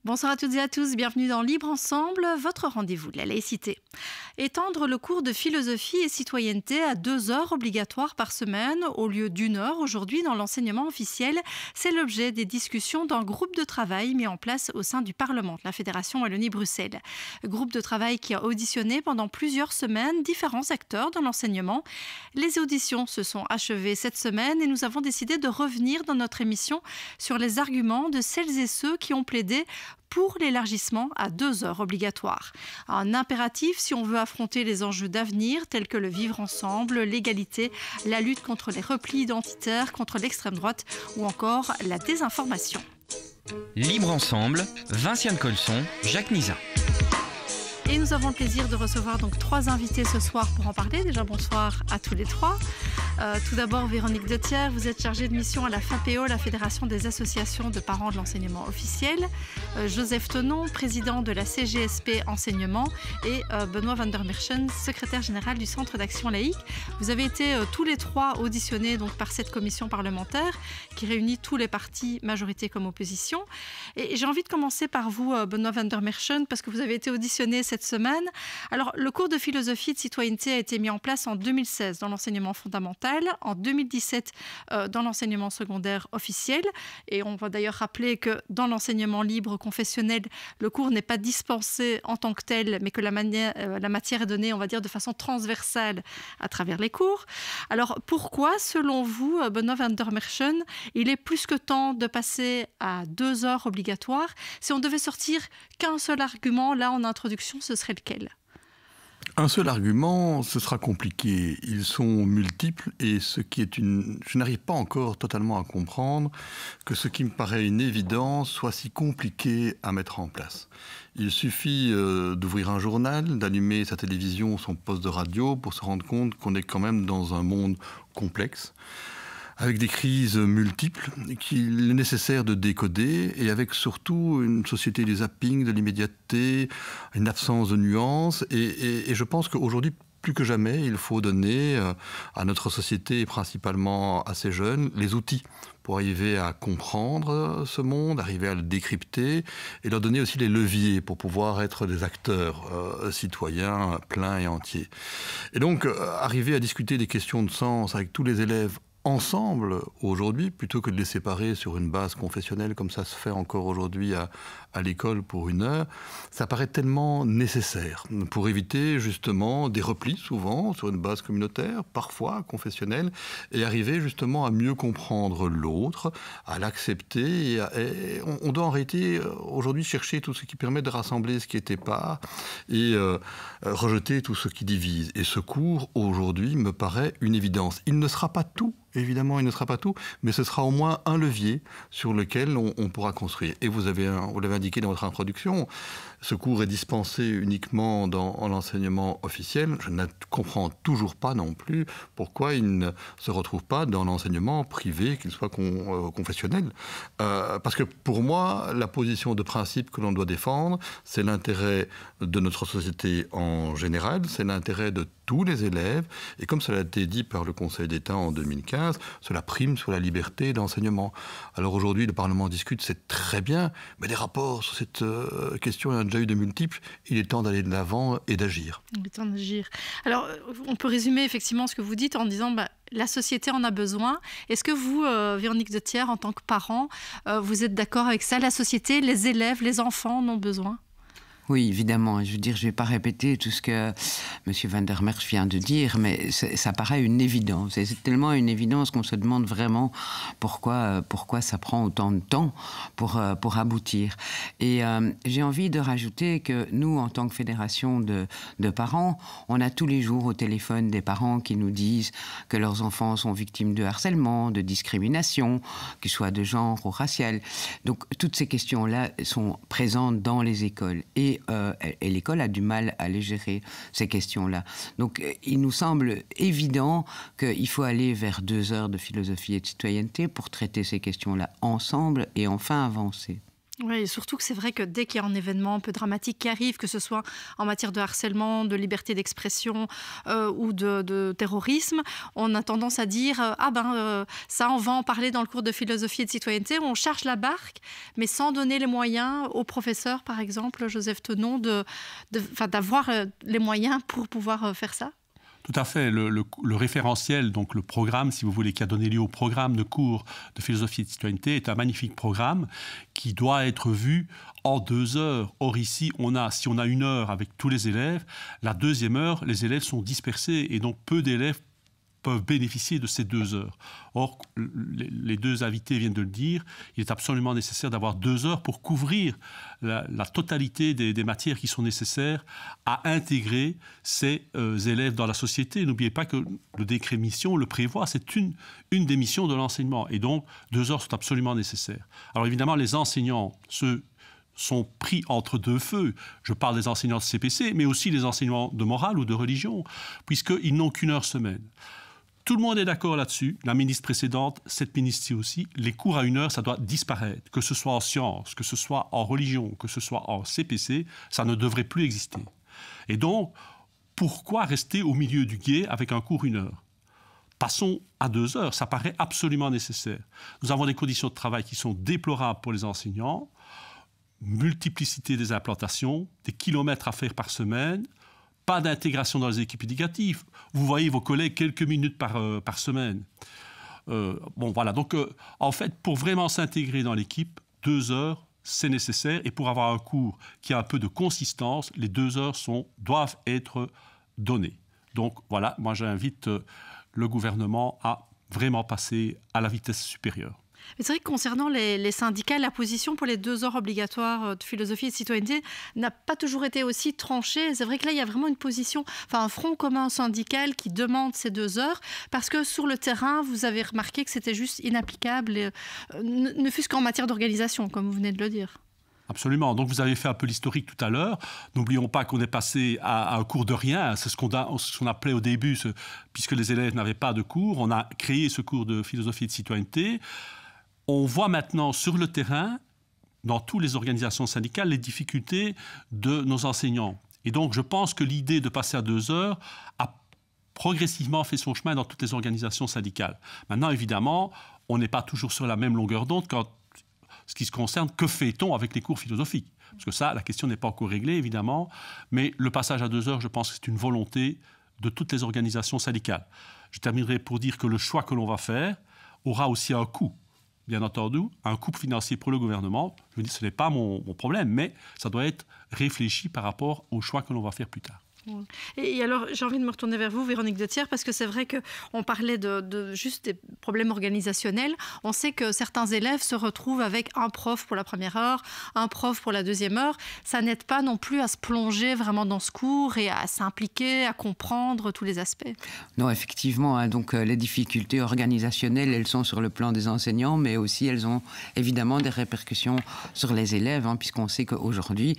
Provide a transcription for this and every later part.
Bonsoir à toutes et à tous, bienvenue dans Libre Ensemble, votre rendez-vous de la laïcité. Étendre le cours de philosophie et citoyenneté à 2 heures obligatoires par semaine au lieu d'1 heure aujourd'hui dans l'enseignement officiel, c'est l'objet des discussions d'un groupe de travail mis en place au sein du Parlement de la Fédération Wallonie-Bruxelles. Groupe de travail qui a auditionné pendant plusieurs semaines différents acteurs de l'enseignement. Les auditions se sont achevées cette semaine et nous avons décidé de revenir dans notre émission sur les arguments de celles et ceux qui ont plaidé pour l'élargissement à 2 heures obligatoires. Un impératif si on veut affronter les enjeux d'avenir tels que le vivre ensemble, l'égalité, la lutte contre les replis identitaires, contre l'extrême droite ou encore la désinformation. Libre Ensemble, Vinciane Colson, Jacques Nizan. Et nous avons le plaisir de recevoir donc 3 invités ce soir pour en parler. Déjà, bonsoir à tous les 3. Tout d'abord, Véronique Dethier, vous êtes chargée de mission à la FAPEO, la Fédération des associations de parents de l'enseignement officiel. Joseph Thonon, président de la CGSP Enseignement. Et Benoît van der Merchen, secrétaire général du Centre d'action laïque. Vous avez été tous les 3 auditionnés donc, par cette commission parlementaire qui réunit tous les partis, majorité comme opposition. Et j'ai envie de commencer par vous, Benoît van der Merchen, parce que vous avez été auditionné cette semaine. Alors, le cours de philosophie de citoyenneté a été mis en place en 2016 dans l'enseignement fondamental, en 2017 dans l'enseignement secondaire officiel. Et on va d'ailleurs rappeler que dans l'enseignement libre confessionnel, le cours n'est pas dispensé en tant que tel, mais que la matière est donnée, on va dire, de façon transversale à travers les cours. Alors, pourquoi, selon vous, Benoît van der Merchen, il est plus que temps de passer à 2 heures obligatoires? Si on devait sortir qu'un seul argument, là, en introduction, ce serait lequel? Un seul argument, ce sera compliqué. Ils sont multiples et je n'arrive pas encore totalement à comprendre que ce qui me paraît une évidence soit si compliqué à mettre en place. Il suffit d'ouvrir un journal, d'allumer sa télévision, son poste de radio pour se rendre compte qu'on est quand même dans un monde complexe, avec des crises multiples qu'il est nécessaire de décoder et avec surtout une société du zapping, de l'immédiateté, une absence de nuances. Et je pense qu'aujourd'hui, plus que jamais, il faut donner à notre société, et principalement à ces jeunes, les outils pour arriver à comprendre ce monde, arriver à le décrypter et leur donner aussi les leviers pour pouvoir être des acteurs citoyens pleins et entiers. Et donc, arriver à discuter des questions de sens avec tous les élèves ensemble aujourd'hui, plutôt que de les séparer sur une base confessionnelle comme ça se fait encore aujourd'hui à l'école pour 1 heure, ça paraît tellement nécessaire pour éviter justement des replis souvent sur une base communautaire, parfois confessionnelle, et arriver justement à mieux comprendre l'autre, à l'accepter. Et on doit en réalité aujourd'hui chercher tout ce qui permet de rassembler ce qui n'était pas et rejeter tout ce qui divise. Et ce cours aujourd'hui me paraît une évidence. Il ne sera pas tout. Évidemment, il ne sera pas tout, mais ce sera au moins un levier sur lequel on pourra construire. Et vous l'avez indiqué dans votre introduction, ce cours est dispensé uniquement dans l'enseignement officiel. Je ne comprends toujours pas non plus pourquoi il ne se retrouve pas dans l'enseignement privé, qu'il soit confessionnel. Parce que pour moi, la position de principe que l'on doit défendre, c'est l'intérêt de notre société en général, c'est l'intérêt de tous les élèves. Et comme cela a été dit par le Conseil d'État en 2015, cela prime sur la liberté d'enseignement. Alors aujourd'hui, le Parlement discute, c'est très bien, mais des rapports sur cette question, il y en a déjà eu de multiples. Il est temps d'aller de l'avant et d'agir. Il est temps d'agir. Alors, on peut résumer effectivement ce que vous dites en disant la société en a besoin. Est-ce que vous, Véronique Dethier, en tant que parent, vous êtes d'accord avec ça? La société, les élèves, les enfants en ont besoin? Oui, évidemment. Je veux dire, je ne vais pas répéter tout ce que M. van der Merch vient de dire, mais ça paraît une évidence. Et c'est tellement une évidence qu'on se demande vraiment pourquoi ça prend autant de temps pour aboutir. Et j'ai envie de rajouter que nous, en tant que fédération de parents, on a tous les jours au téléphone des parents qui nous disent que leurs enfants sont victimes de harcèlement, de discrimination, qu'ils soient de genre ou racial. Donc, toutes ces questions-là sont présentes dans les écoles. Et l'école a du mal à les gérer, ces questions-là. Donc, il nous semble évident qu'il faut aller vers 2 heures de philosophie et de citoyenneté pour traiter ces questions-là ensemble et enfin avancer. Oui, et surtout que c'est vrai que dès qu'il y a un événement un peu dramatique qui arrive, que ce soit en matière de harcèlement, de liberté d'expression ou de terrorisme, on a tendance à dire ça, on va en parler dans le cours de philosophie et de citoyenneté. On charge la barque, mais sans donner les moyens au professeur, par exemple, Joseph Tenon, d'avoir les moyens pour pouvoir faire ça. Tout à fait. Le référentiel, donc le programme, si vous voulez, qui a donné lieu au programme de cours de philosophie et de citoyenneté, est un magnifique programme qui doit être vu en 2 heures. Or ici, si on a 1 heure avec tous les élèves, la 2e heure, les élèves sont dispersés et donc peu d'élèves peuvent bénéficier de ces 2 heures. Or, les 2 invités viennent de le dire, il est absolument nécessaire d'avoir 2 heures pour couvrir la totalité des matières qui sont nécessaires à intégrer ces élèves dans la société. N'oubliez pas que le décret mission le prévoit, c'est une des missions de l'enseignement. Et donc, 2 heures sont absolument nécessaires. Alors évidemment, les enseignants, sont pris entre 2 feux. Je parle des enseignants de CPC, mais aussi les enseignants de morale ou de religion, puisqu'ils n'ont qu'1 heure semaine. Tout le monde est d'accord là-dessus. La ministre précédente, cette ministre-ci aussi. Les cours à 1 heure, ça doit disparaître. Que ce soit en sciences, que ce soit en religion, que ce soit en CPC, ça ne devrait plus exister. Et donc, pourquoi rester au milieu du gué avec un cours 1 heure ? Passons à 2 heures. Ça paraît absolument nécessaire. Nous avons des conditions de travail qui sont déplorables pour les enseignants. Multiplicité des implantations, des kilomètres à faire par semaine, pas d'intégration dans les équipes éducatives. Vous voyez vos collègues quelques minutes par semaine. Donc en fait, pour vraiment s'intégrer dans l'équipe, 2 heures, c'est nécessaire. Et pour avoir un cours qui a un peu de consistance, les 2 heures doivent être données. Donc voilà, moi j'invite le gouvernement à vraiment passer à la vitesse supérieure. Mais c'est vrai que concernant les syndicats, la position pour les 2 heures obligatoires de philosophie et de citoyenneté n'a pas toujours été aussi tranchée. C'est vrai que là, il y a vraiment une position, un front commun syndical qui demande ces 2 heures, parce que sur le terrain, vous avez remarqué que c'était juste inapplicable, ne fût-ce qu'en matière d'organisation, comme vous venez de le dire. Absolument. Donc vous avez fait un peu l'historique tout à l'heure. N'oublions pas qu'on est passé à un cours de rien. C'est ce qu'on appelait au début, puisque les élèves n'avaient pas de cours. On a créé ce cours de philosophie et de citoyenneté. On voit maintenant sur le terrain, dans toutes les organisations syndicales, les difficultés de nos enseignants. Et donc, je pense que l'idée de passer à 2 heures a progressivement fait son chemin dans toutes les organisations syndicales. Maintenant, évidemment, on n'est pas toujours sur la même longueur d'onde ce qui se concerne, que fait-on avec les cours philosophiques ? Parce que ça, la question n'est pas encore réglée, évidemment. Mais le passage à 2 heures, je pense que c'est une volonté de toutes les organisations syndicales. Je terminerai pour dire que le choix que l'on va faire aura aussi un coût. Bien entendu, un coût financier pour le gouvernement. Je veux dire, ce n'est pas mon problème, mais ça doit être réfléchi par rapport au choix que l'on va faire plus tard. Et alors, j'ai envie de me retourner vers vous, Véronique Dethier, parce que c'est vrai qu'on parlait de juste des problèmes organisationnels. On sait que certains élèves se retrouvent avec un prof pour la première heure, un prof pour la 2e heure. Ça n'aide pas non plus à se plonger vraiment dans ce cours et à s'impliquer, à comprendre tous les aspects. Non, effectivement. Donc, les difficultés organisationnelles, elles sont sur le plan des enseignants, mais aussi elles ont évidemment des répercussions sur les élèves, puisqu'on sait qu'aujourd'hui,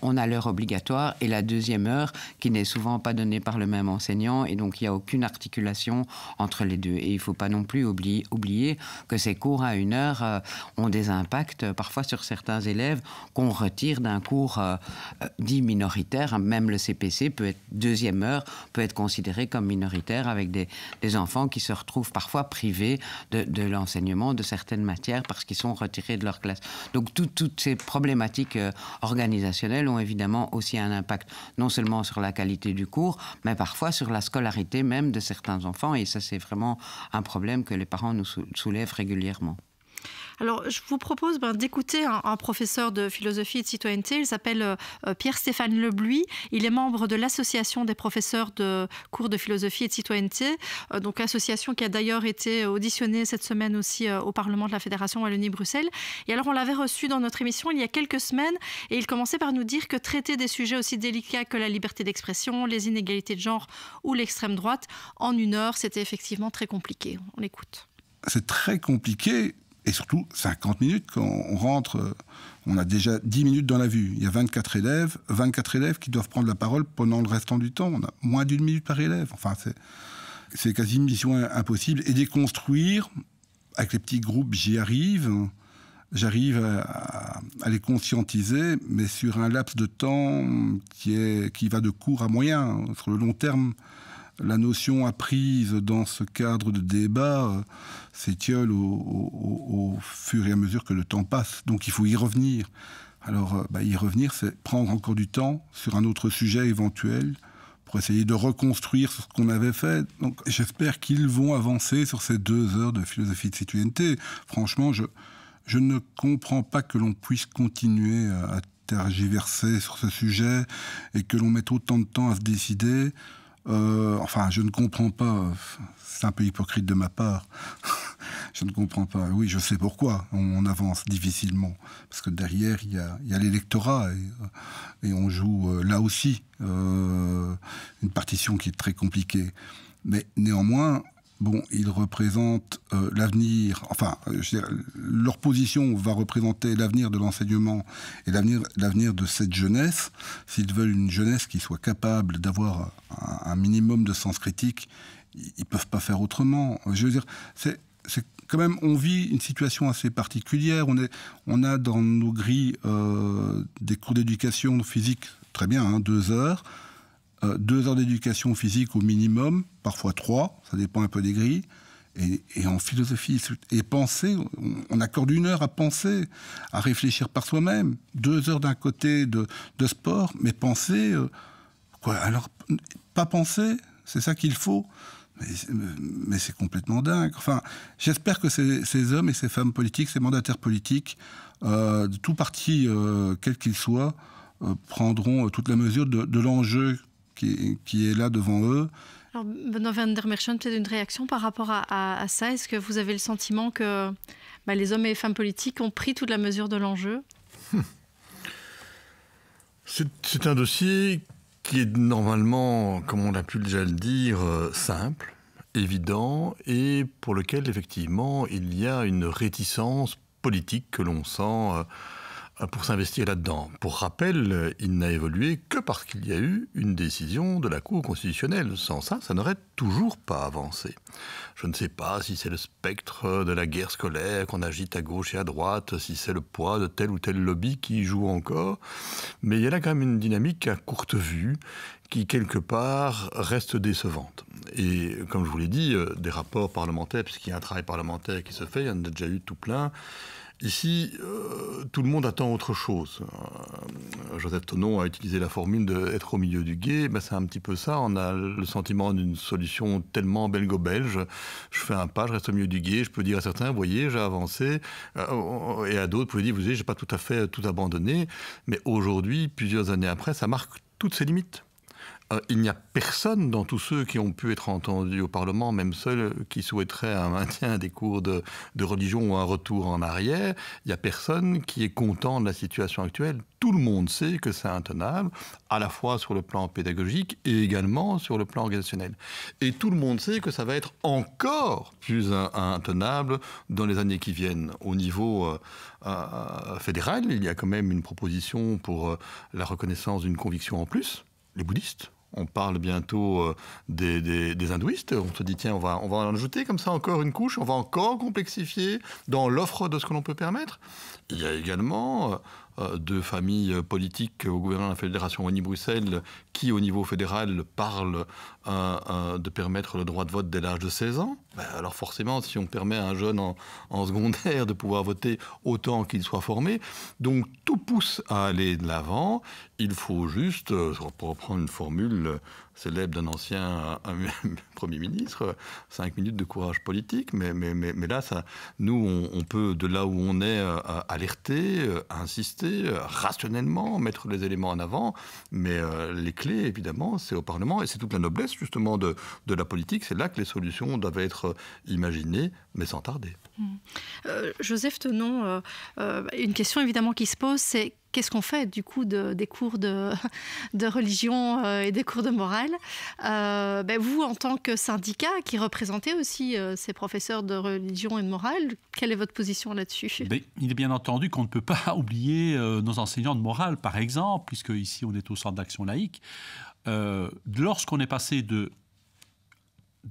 on a l'heure obligatoire et la 2e heure qui n'est souvent pas donnée par le même enseignant, et donc il n'y a aucune articulation entre les deux. Et il ne faut pas non plus oublier que ces cours à 1 heure ont des impacts parfois sur certains élèves qu'on retire d'un cours dit minoritaire. Même le CPC peut être 2e heure, peut être considéré comme minoritaire, avec des enfants qui se retrouvent parfois privés de l'enseignement de certaines matières parce qu'ils sont retirés de leur classe. Donc toutes ces problématiques organisationnelles ont évidemment aussi un impact non seulement sur la qualité du cours, mais parfois sur la scolarité même de certains enfants. Et ça, c'est vraiment un problème que les parents nous soulèvent régulièrement. Alors, je vous propose d'écouter un professeur de philosophie et de citoyenneté. Il s'appelle Pierre-Stéphane Lebluy. Il est membre de l'association des professeurs de cours de philosophie et de citoyenneté. Donc, association qui a d'ailleurs été auditionnée cette semaine aussi au Parlement de la Fédération Wallonie-Bruxelles. Et alors, on l'avait reçu dans notre émission il y a quelques semaines. Et il commençait par nous dire que traiter des sujets aussi délicats que la liberté d'expression, les inégalités de genre ou l'extrême droite, en 1 heure, c'était effectivement très compliqué. On l'écoute. C'est très compliqué. Et surtout, 50 minutes, quand on rentre, on a déjà 10 minutes dans la vue. Il y a 24 élèves qui doivent prendre la parole pendant le restant du temps. On a moins d'1 minute par élève. Enfin, c'est quasi une mission impossible. Et déconstruire, avec les petits groupes, j'y arrive. j'arrive à les conscientiser, mais sur un laps de temps qui va de court à moyen. Sur le long terme, la notion apprise dans ce cadre de débat s'étiole au fur et à mesure que le temps passe. Donc il faut y revenir. Alors y revenir, c'est prendre encore du temps sur un autre sujet éventuel pour essayer de reconstruire ce qu'on avait fait. Donc j'espère qu'ils vont avancer sur ces 2 heures de philosophie de citoyenneté. Franchement, je ne comprends pas que l'on puisse continuer à tergiverser sur ce sujet et que l'on mette autant de temps à se décider. Je ne comprends pas. C'est un peu hypocrite de ma part. Je ne comprends pas. Oui, je sais pourquoi on avance difficilement. Parce que derrière, il y a l'électorat et on joue là aussi une partition qui est très compliquée. Mais néanmoins, ils représentent l'avenir. Leur position va représenter l'avenir de l'enseignement et l'avenir de cette jeunesse. S'ils veulent une jeunesse qui soit capable d'avoir un minimum de sens critique, ils ne peuvent pas faire autrement. Je veux dire, c'est quand même, on vit une situation assez particulière. On a dans nos grilles des cours d'éducation physique, très bien, 2 heures. 2 heures d'éducation physique au minimum, parfois 3, ça dépend un peu des grilles. Et en philosophie et penser, on accorde 1 heure à penser, à réfléchir par soi-même. 2 heures d'un côté de sport, mais penser... Alors, pas penser, c'est ça qu'il faut. Mais c'est complètement dingue. Enfin, j'espère que ces hommes et ces femmes politiques, ces mandataires politiques, de tout parti, quel qu'il soit, prendront toute la mesure de l'enjeu qui est là devant eux. Alors, Benoît van der Merchant, peut-être une réaction par rapport à ça. Est-ce que vous avez le sentiment que les hommes et les femmes politiques ont pris toute la mesure de l'enjeu ? C'est un dossier qui est normalement, comme on a pu déjà le dire, simple, évident, et pour lequel, effectivement, il y a une réticence politique que l'on sent pour s'investir là-dedans. Pour rappel, il n'a évolué que parce qu'il y a eu une décision de la Cour constitutionnelle. Sans ça, ça n'aurait toujours pas avancé. Je ne sais pas si c'est le spectre de la guerre scolaire qu'on agite à gauche et à droite, si c'est le poids de tel ou tel lobby qui joue encore, mais il y a là quand même une dynamique à courte vue qui, quelque part, reste décevante. Et comme je vous l'ai dit, des rapports parlementaires, puisqu'il y a un travail parlementaire qui se fait, il y en a déjà eu tout plein. Ici, tout le monde attend autre chose. Joseph Thonon a utilisé la formule d'être au milieu du gué. C'est un petit peu ça. On a le sentiment d'une solution tellement belgo-belge. Je fais un pas, je reste au milieu du gué. Je peux dire à certains, vous voyez, j'ai avancé. Et à d'autres, vous pouvez dire, vous voyez, je n'ai pas tout à fait tout abandonné. Mais aujourd'hui, plusieurs années après, ça marque toutes ses limites. Il n'y a personne dans tous ceux qui ont pu être entendus au Parlement, même ceux qui souhaiteraient un maintien des cours de religion ou un retour en arrière. Il n'y a personne qui est content de la situation actuelle. Tout le monde sait que c'est intenable, à la fois sur le plan pédagogique et également sur le plan organisationnel. Et tout le monde sait que ça va être encore plus intenable dans les années qui viennent. Au niveau fédéral, il y a quand même une proposition pour la reconnaissance d'une conviction en plus, les bouddhistes. On parle bientôt des hindouistes. On se dit, tiens, on va en ajouter comme ça encore une couche. On va encore complexifier dans l'offre de ce que l'on peut permettre. Il y a également 2 familles politiques au gouvernement de la Fédération Wallonie-Bruxelles qui, au niveau fédéral, parlent de permettre le droit de vote dès l'âge de 16 ans. Alors forcément, si on permet à un jeune en secondaire de pouvoir voter autant qu'il soit formé, donc tout pousse à aller de l'avant. Il faut juste, pour reprendre une formule célèbre d'un ancien Premier ministre, 5 minutes de courage politique, mais là, nous, on peut, de là où on est, alerter, insister, rationnellement, mettre les éléments en avant, mais les clés, évidemment, c'est au Parlement, et c'est toute la noblesse, justement, de la politique. C'est là que les solutions doivent être imaginées, mais sans tarder. Joseph Thonon, une question, évidemment, qui se pose, c'est qu'est-ce qu'on fait du coup des cours de religion et des cours de morale ? Vous, en tant que syndicat qui représentez aussi ces professeurs de religion et de morale, quelle est votre position là-dessus ? Il est bien entendu qu'on ne peut pas oublier nos enseignants de morale, par exemple, puisque ici on est au Centre d'action laïque. Lorsqu'on est passé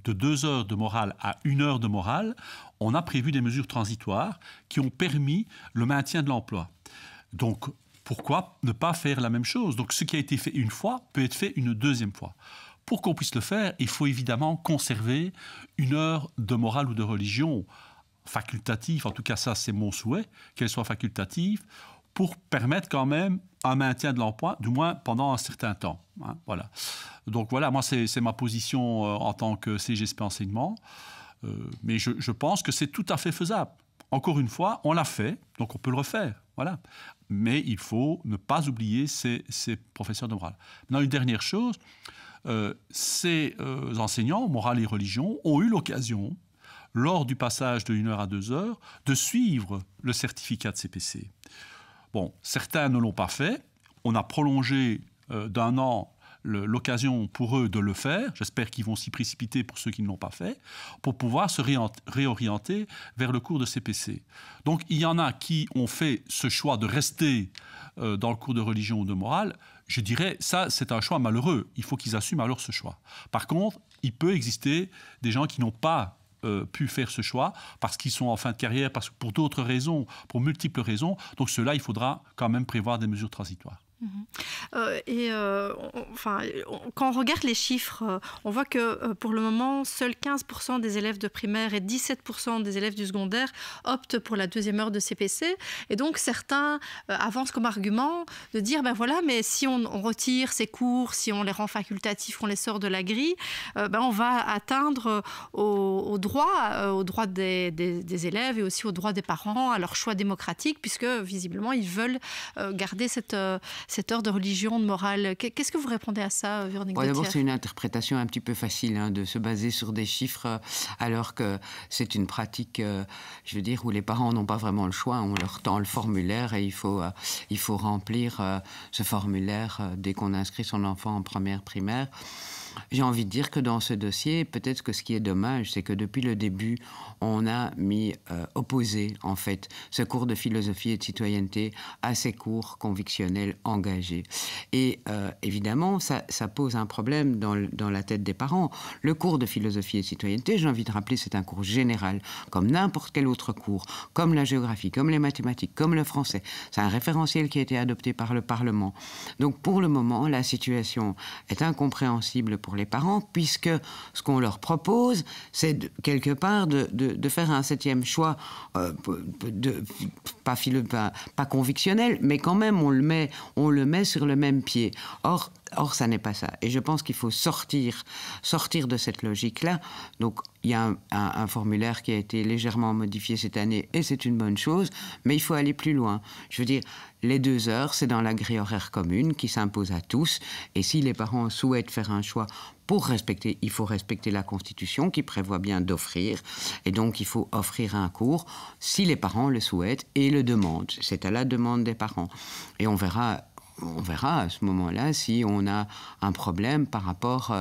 de 2 heures de morale à 1 heure de morale, on a prévu des mesures transitoires qui ont permis le maintien de l'emploi. Donc, pourquoi ne pas faire la même chose? Donc, ce qui a été fait une fois peut être fait une deuxième fois. Pour qu'on puisse le faire, il faut évidemment conserver 1 heure de morale ou de religion facultative, en tout cas ça c'est mon souhait, qu'elle soit facultative, pour permettre quand même un maintien de l'emploi, du moins pendant un certain temps. Hein, voilà. Donc voilà, moi c'est ma position en tant que CGSP enseignement, mais je pense que c'est tout à fait faisable. Encore une fois, on l'a fait, donc on peut le refaire. Voilà. Mais il faut ne pas oublier ces professeurs de morale. Maintenant, une dernière chose, ces enseignants, morale et religion, ont eu l'occasion, lors du passage de 1 heure à 2 heures, de suivre le certificat de CPC. Bon, certains ne l'ont pas fait. On a prolongé d'1 an l'occasion pour eux de le faire. J'espère qu'ils vont s'y précipiter pour ceux qui ne l'ont pas fait, pour pouvoir se réorienter vers le cours de CPC. Donc, il y en a qui ont fait ce choix de rester dans le cours de religion ou de morale. Je dirais, ça, c'est un choix malheureux. Il faut qu'ils assument alors ce choix. Par contre, il peut exister des gens qui n'ont pas pu faire ce choix parce qu'ils sont en fin de carrière, parce que pour d'autres raisons, pour multiples raisons. Donc, cela, il faudra quand même prévoir des mesures transitoires. Quand on regarde les chiffres, on voit que pour le moment, seuls 15% des élèves de primaire et 17% des élèves du secondaire optent pour la 2e heure de CPC. Et donc, certains avancent comme argument de dire, ben voilà, mais si on retire ces cours, si on les rend facultatifs, on les sort de la grille, on va atteindre aux droits des élèves et aussi aux droits des parents, à leur choix démocratique, puisque visiblement, ils veulent garder cette heure de religion, de morale. Qu'est-ce que vous répondez à ça, Véronique Gauthier? D'abord, c'est une interprétation un petit peu facile de se baser sur des chiffres, alors que c'est une pratique, je veux dire, où les parents n'ont pas vraiment le choix. On leur tend le formulaire et il faut remplir ce formulaire dès qu'on inscrit son enfant en première primaire. J'ai envie de dire que dans ce dossier, peut-être que ce qui est dommage, c'est que depuis le début, on a opposé, en fait, ce cours de philosophie et de citoyenneté à ces cours convictionnels engagés. Et évidemment, ça pose un problème dans la tête des parents. Le cours de philosophie et de citoyenneté, j'ai envie de rappeler, c'est un cours général, comme n'importe quel autre cours, comme la géographie, comme les mathématiques, comme le français. C'est un référentiel qui a été adopté par le Parlement. Donc, pour le moment, la situation est incompréhensible pour les parents, puisque ce qu'on leur propose, c'est quelque part de faire un 7e choix, pas convictionnel, mais quand même on le met sur le même pied. Or, ça n'est pas ça. Et je pense qu'il faut sortir de cette logique-là. Donc, il y a un formulaire qui a été légèrement modifié cette année, et c'est une bonne chose, mais il faut aller plus loin. Je veux dire, les 2 heures, c'est dans la grille horaire commune qui s'impose à tous. Et si les parents souhaitent faire un choix il faut respecter la Constitution qui prévoit bien d'offrir. Et donc, il faut offrir un cours si les parents le souhaitent et le demandent. C'est à la demande des parents. Et on verra à ce moment-là si on a un problème par rapport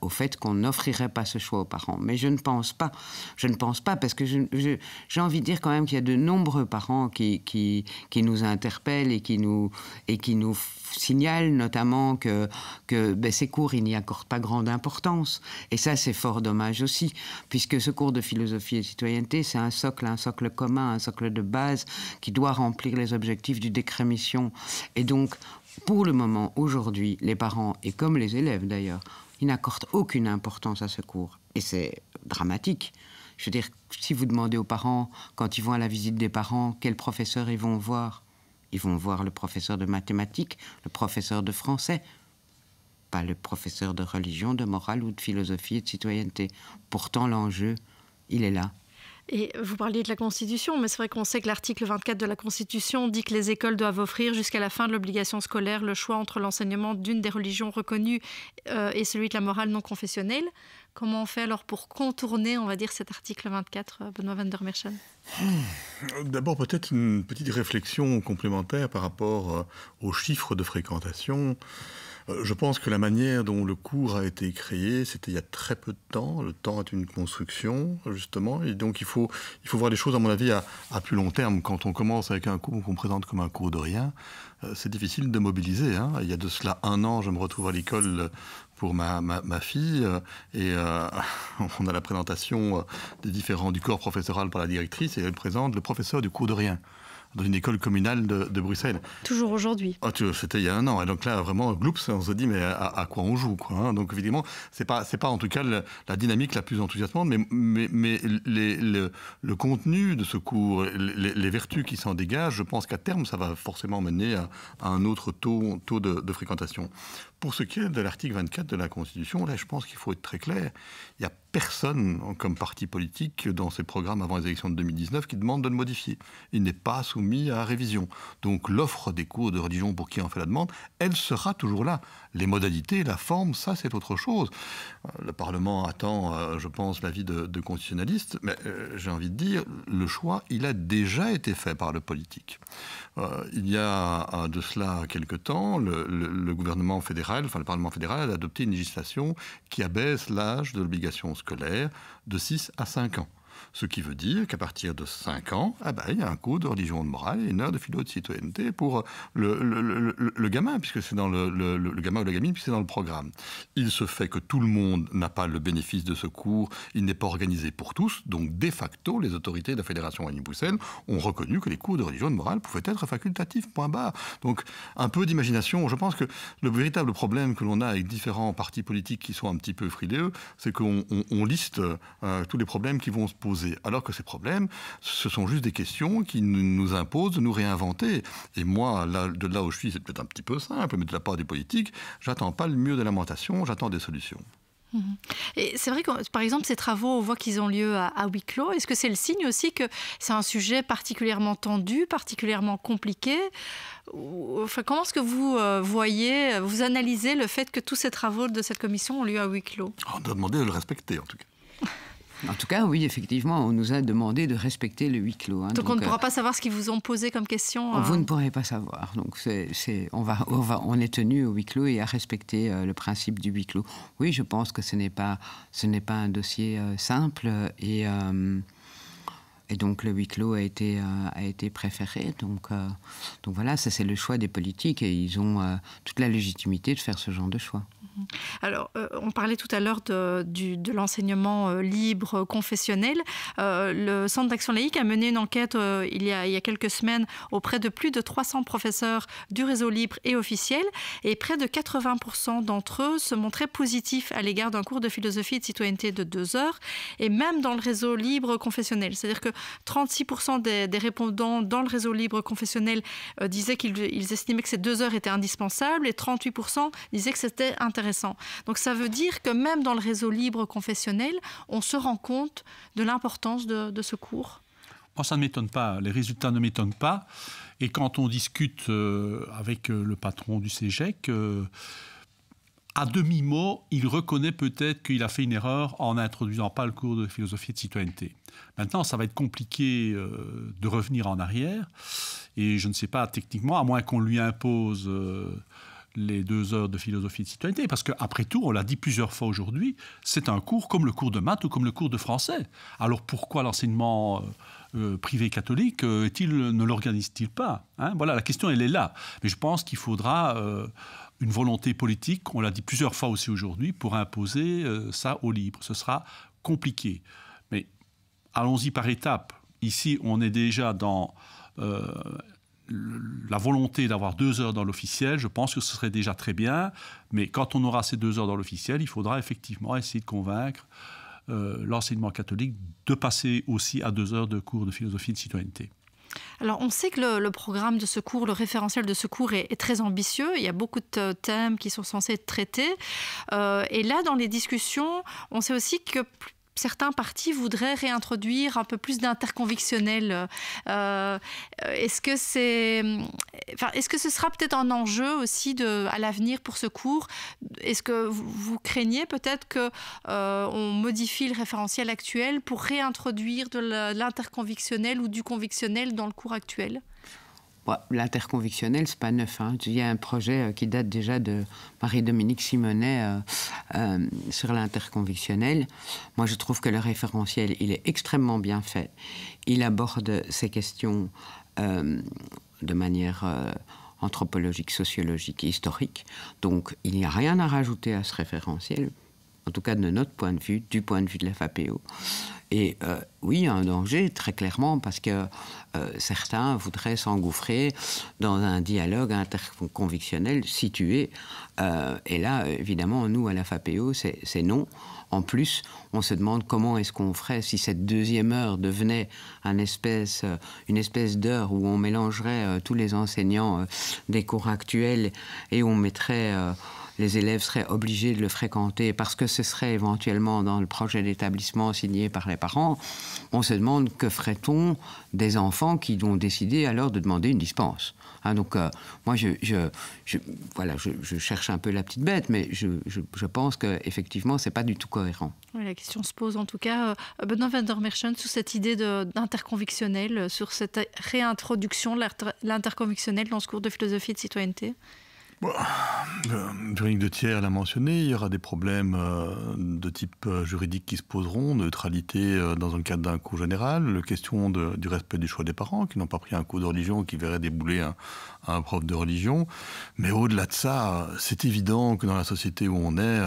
au fait qu'on n'offrirait pas ce choix aux parents. Mais je ne pense pas parce que j'ai envie de dire quand même qu'il y a de nombreux parents qui nous interpellent et qui nous signalent notamment que ces cours, ils n'y accordent pas grande importance. Et ça, c'est fort dommage aussi, puisque ce cours de philosophie et de citoyenneté, c'est un socle commun, un socle de base qui doit remplir les objectifs du décret mission. Et donc, pour le moment, aujourd'hui, les parents, et comme les élèves d'ailleurs, ils n'accordent aucune importance à ce cours. Et c'est dramatique. Je veux dire, si vous demandez aux parents, quand ils vont à la visite des parents, quel professeur ils vont voir le professeur de mathématiques, le professeur de français, pas le professeur de religion, de morale ou de philosophie et de citoyenneté. Pourtant, l'enjeu, il est là. Et vous parliez de la Constitution, mais c'est vrai qu'on sait que l'article 24 de la Constitution dit que les écoles doivent offrir jusqu'à la fin de l'obligation scolaire le choix entre l'enseignement d'une des religions reconnues et celui de la morale non confessionnelle. Comment on fait alors pour contourner, on va dire, cet article 24, Benoît van der Merchelen? D'abord, peut-être une petite réflexion complémentaire par rapport aux chiffres de fréquentation. Je pense que la manière dont le cours a été créé, c'était il y a très peu de temps. Le temps est une construction, justement. Et donc, il faut voir les choses, à mon avis, à plus long terme. Quand on commence avec un cours qu'on présente comme un cours de rien, c'est difficile de mobiliser. Hein. Il y a de cela 1 an, je me retrouve à l'école pour ma fille et on a la présentation du corps professoral par la directrice et elle présente le professeur du cours de rien dans une école communale de Bruxelles. Toujours aujourd'hui. C'était il y a 1 an. Et donc là, vraiment, gloups, on se dit, mais à quoi on joue, quoi, hein. Donc évidemment, c'est pas en tout cas la dynamique la plus enthousiasmante, mais le contenu de ce cours, les vertus qui s'en dégagent, je pense qu'à terme, ça va forcément mener à un autre taux de fréquentation. Pour ce qui est de l'article 24 de la Constitution, là, je pense qu'il faut être très clair. Il n'y a personne comme parti politique dans ces programmes avant les élections de 2019 qui demande de le modifier. Il n'est pas soumis à révision. Donc l'offre des cours de religion pour qui en fait la demande, elle sera toujours là. Les modalités, la forme, ça c'est autre chose. Le Parlement attend, je pense, l'avis de constitutionnalistes, mais j'ai envie de dire, le choix, il a déjà été fait par le politique. Il y a de cela quelque temps, le gouvernement fédéral, le Parlement fédéral a adopté une législation qui abaisse l'âge de l'obligation scolaire de 6 à 5 ans. Ce qui veut dire qu'à partir de 5 ans, il y a un cours de religion et de morale et 1 heure de philo de citoyenneté pour le gamin, puisque c'est dans le gamin ou la gamine, puisque c'est dans le programme. Il se fait que tout le monde n'a pas le bénéfice de ce cours, il n'est pas organisé pour tous, donc de facto, les autorités de la Fédération Wallonie-Bruxelles ont reconnu que les cours de religion et de morale pouvaient être facultatifs, point barre. Donc un peu d'imagination. Je pense que le véritable problème que l'on a avec différents partis politiques qui sont un petit peu frileux, c'est qu'on liste tous les problèmes qui vont se poser. Alors que ces problèmes, ce sont juste des questions qui nous imposent de nous réinventer. Et moi, de là où je suis, c'est peut-être un petit peu simple, mais de la part des politiques, j'attends pas le mur de lamentation, j'attends des solutions. Et c'est vrai que, par exemple, ces travaux, on voit qu'ils ont lieu à huis clos. Est-ce que c'est le signe aussi que c'est un sujet particulièrement tendu, particulièrement compliqué ? Enfin, comment est-ce que vous analysez le fait que tous ces travaux de cette commission ont lieu à huis clos ? On doit demander de le respecter, en tout cas. En tout cas, oui, effectivement, on nous a demandé de respecter le huis clos. Hein, donc on ne pourra pas savoir ce qu'ils vous ont posé comme question. Vous ne pourrez pas savoir. Donc on est tenu au huis clos et à respecter le principe du huis clos. Oui, je pense que ce n'est pas un dossier simple et donc le huis clos a été préféré. Donc voilà, ça c'est le choix des politiques et ils ont toute la légitimité de faire ce genre de choix. Alors, on parlait tout à l'heure de l'enseignement libre confessionnel. Le Centre d'action laïque a mené une enquête il y a quelques semaines auprès de plus de 300 professeurs du réseau libre et officiel. Et près de 80% d'entre eux se montraient positifs à l'égard d'un cours de philosophie et de citoyenneté de 2 heures. Et même dans le réseau libre confessionnel. C'est-à-dire que 36% des répondants dans le réseau libre confessionnel disaient qu'ils estimaient que ces 2 heures étaient indispensables et 38% disaient que c'était intéressant. Donc ça veut dire que même dans le réseau libre confessionnel, on se rend compte de l'importance de ce cours. Moi, ça ne m'étonne pas. Les résultats ne m'étonnent pas. Et quand on discute avec le patron du CEGEC, à demi-mot, il reconnaît peut-être qu'il a fait une erreur en n'introduisant pas le cours de philosophie et de citoyenneté. Maintenant, ça va être compliqué de revenir en arrière. Et je ne sais pas, techniquement, à moins qu'on lui impose les 2 heures de philosophie et de citoyenneté. Parce qu'après tout, on l'a dit plusieurs fois aujourd'hui, c'est un cours comme le cours de maths ou comme le cours de français. Alors pourquoi l'enseignement privé catholique ne l'organise-t-il pas, hein ? Voilà, la question, elle est là. Mais je pense qu'il faudra une volonté politique, on l'a dit plusieurs fois aussi aujourd'hui, pour imposer ça au libre. Ce sera compliqué. Mais allons-y par étapes. Ici, on est déjà dans la volonté d'avoir 2 heures dans l'officiel. Je pense que ce serait déjà très bien. Mais quand on aura ces 2 heures dans l'officiel, il faudra effectivement essayer de convaincre l'enseignement catholique de passer aussi à 2 heures de cours de philosophie et de citoyenneté. Alors, on sait que le programme de ce cours, le référentiel de ce cours est très ambitieux. Il y a beaucoup de thèmes qui sont censés être traités. Et là, dans les discussions, on sait aussi que certains partis voudraient réintroduire un peu plus d'interconvictionnel. Est-ce que ce sera peut-être un enjeu aussi à l'avenir pour ce cours ? Est-ce que vous craignez peut-être qu'on modifie le référentiel actuel pour réintroduire de l'interconvictionnel ou du convictionnel dans le cours actuel ? Bon, l'interconvictionnel, c'est pas neuf. Hein. Il y a un projet qui date déjà de Marie-Dominique Simonet sur l'interconvictionnel. Moi, je trouve que le référentiel, il est extrêmement bien fait. Il aborde ces questions de manière anthropologique, sociologique et historique. Donc, il n'y a rien à rajouter à ce référentiel, en tout cas de notre point de vue, du point de vue de la FAPEO. Et oui, il y a un danger, très clairement, parce que certains voudraient s'engouffrer dans un dialogue interconvictionnel situé. Et là, évidemment, nous, à la FAPEO, c'est non. En plus, on se demande comment est-ce qu'on ferait si cette deuxième heure devenait une espèce d'heure où on mélangerait tous les enseignants des cours actuels et on mettrait... les élèves seraient obligés de le fréquenter parce que ce serait éventuellement dans le projet d'établissement signé par les parents. On se demande que ferait-on des enfants qui ont décidé alors de demander une dispense. Hein, donc, moi, voilà, je cherche un peu la petite bête, mais je pense qu'effectivement, ce n'est pas du tout cohérent. Oui, la question se pose en tout cas. Benoît van der Merchant, sur cette idée d'interconvictionnel, sur cette réintroduction de l'interconvictionnel dans ce cours de philosophie et de citoyenneté. Véronique de Thiers l'a mentionné, il y aura des problèmes de type juridique qui se poseront, neutralité dans le cadre d'un cours général, la question du respect du choix des parents qui n'ont pas pris un cours de religion qui verrait débouler un prof de religion. Mais au-delà de ça, c'est évident que dans la société où on est,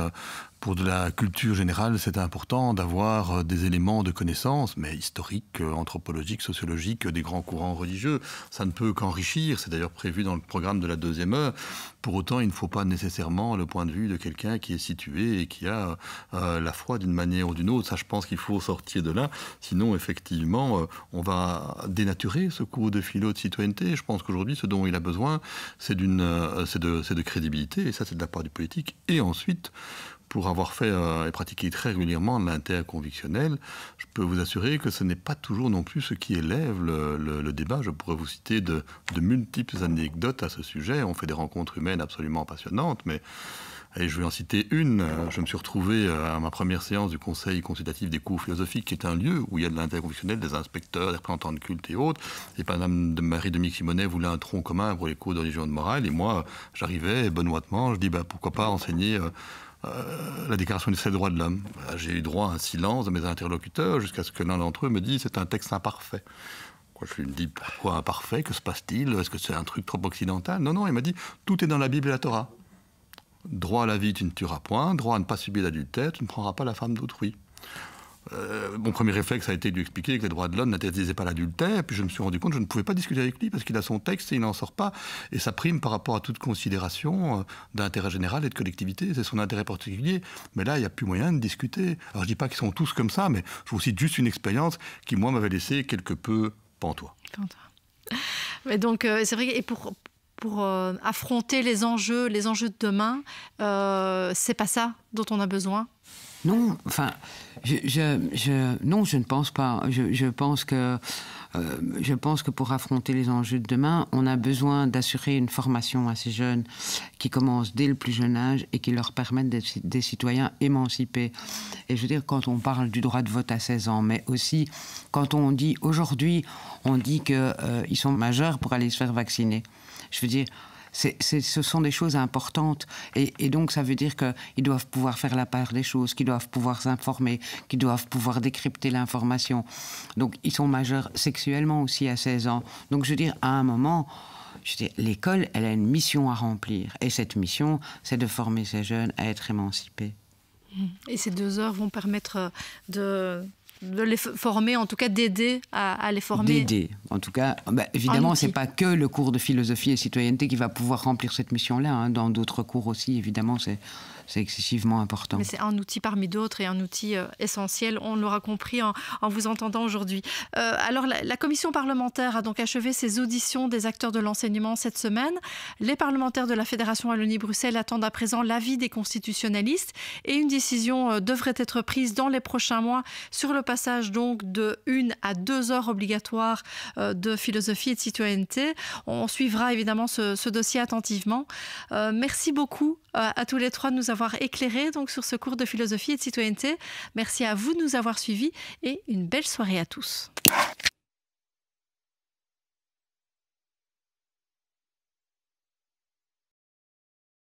pour de la culture générale, c'est important d'avoir des éléments de connaissance, mais historiques, anthropologiques, sociologiques, des grands courants religieux. Ça ne peut qu'enrichir, c'est d'ailleurs prévu dans le programme de la deuxième heure. Pour autant, il ne faut pas nécessairement le point de vue de quelqu'un qui est situé et qui a la foi d'une manière ou d'une autre. Ça, je pense qu'il faut sortir de là. Sinon, effectivement, on va dénaturer ce cours de philo de citoyenneté. Je pense qu'aujourd'hui, ce dont il a besoin, c'est de crédibilité, et ça, c'est de la part du politique. Et ensuite, pour avoir fait et pratiqué très régulièrement l'interconvictionnel, je peux vous assurer que ce n'est pas toujours non plus ce qui élève le débat. Je pourrais vous citer de multiples anecdotes à ce sujet. On fait des rencontres humaines absolument passionnantes, mais et je vais en citer une. Je me suis retrouvé à ma première séance du Conseil consultatif des cours philosophiques, qui est un lieu où il y a de l'interconvictionnel, des inspecteurs, des représentants de culte et autres. Et Madame Marie-Dominique Simonet voulait un tronc commun pour les cours de religion et de morale. Et moi, j'arrivais benoîtement, je dis pourquoi pas enseigner la Déclaration des droits de l'homme. J'ai eu droit à un silence de mes interlocuteurs jusqu'à ce que l'un d'entre eux me dise c'est un texte imparfait. Je lui dis pourquoi imparfait? Que se passe-t-il? Est-ce que c'est un truc trop occidental? Non, il m'a dit tout est dans la Bible et la Torah. Droit à la vie, tu ne tueras point. Droit à ne pas subir l'adultère, tu ne prendras pas la femme d'autrui. Mon premier réflexe a été de lui expliquer que les droits de l'homme n'interdisaient pas l'adultère, puis je me suis rendu compte que je ne pouvais pas discuter avec lui parce qu'il a son texte et il n'en sort pas, et ça prime par rapport à toute considération d'intérêt général et de collectivité, c'est son intérêt particulier, mais là il n'y a plus moyen de discuter. Alors je dis pas qu'ils sont tous comme ça, mais je vous cite juste une expérience qui moi m'avait laissé quelque peu pantois. Mais donc c'est vrai, et pour affronter les enjeux de demain, c'est pas ça dont on a besoin? Non, enfin, non, je ne pense pas. Je pense que pour affronter les enjeux de demain, on a besoin d'assurer une formation à ces jeunes qui commencent dès le plus jeune âge et qui leur permettent d'être des citoyens émancipés. Et je veux dire, quand on parle du droit de vote à 16 ans, mais aussi quand on dit, aujourd'hui, on dit qu'ils sont majeurs pour aller se faire vacciner. Je veux dire, ce sont des choses importantes. Et donc, ça veut dire qu'ils doivent pouvoir faire la part des choses, qu'ils doivent pouvoir s'informer, qu'ils doivent pouvoir décrypter l'information. Donc, ils sont majeurs sexuellement aussi à 16 ans. Donc, je veux dire, à un moment, l'école, elle a une mission à remplir. Et cette mission, c'est de former ces jeunes à être émancipés. Et ces 2 heures vont permettre de les former, en tout cas d'aider à les former. D'aider, en tout cas. Évidemment, ce n'est pas que le cours de philosophie et citoyenneté qui va pouvoir remplir cette mission-là. Hein. Dans d'autres cours aussi, évidemment, c'est excessivement important. Mais c'est un outil parmi d'autres et un outil essentiel, on l'aura compris en vous entendant aujourd'hui. Alors, la commission parlementaire a donc achevé ses auditions des acteurs de l'enseignement cette semaine. Les parlementaires de la Fédération Wallonie-Bruxelles attendent à présent l'avis des constitutionnalistes et une décision devrait être prise dans les prochains mois sur le passage donc de 1 à 2 heures obligatoires de philosophie et de citoyenneté. On suivra évidemment ce dossier attentivement. Merci beaucoup à tous les trois de nous avoir éclairés donc, sur ce cours de philosophie et de citoyenneté. Merci à vous de nous avoir suivis et une belle soirée à tous.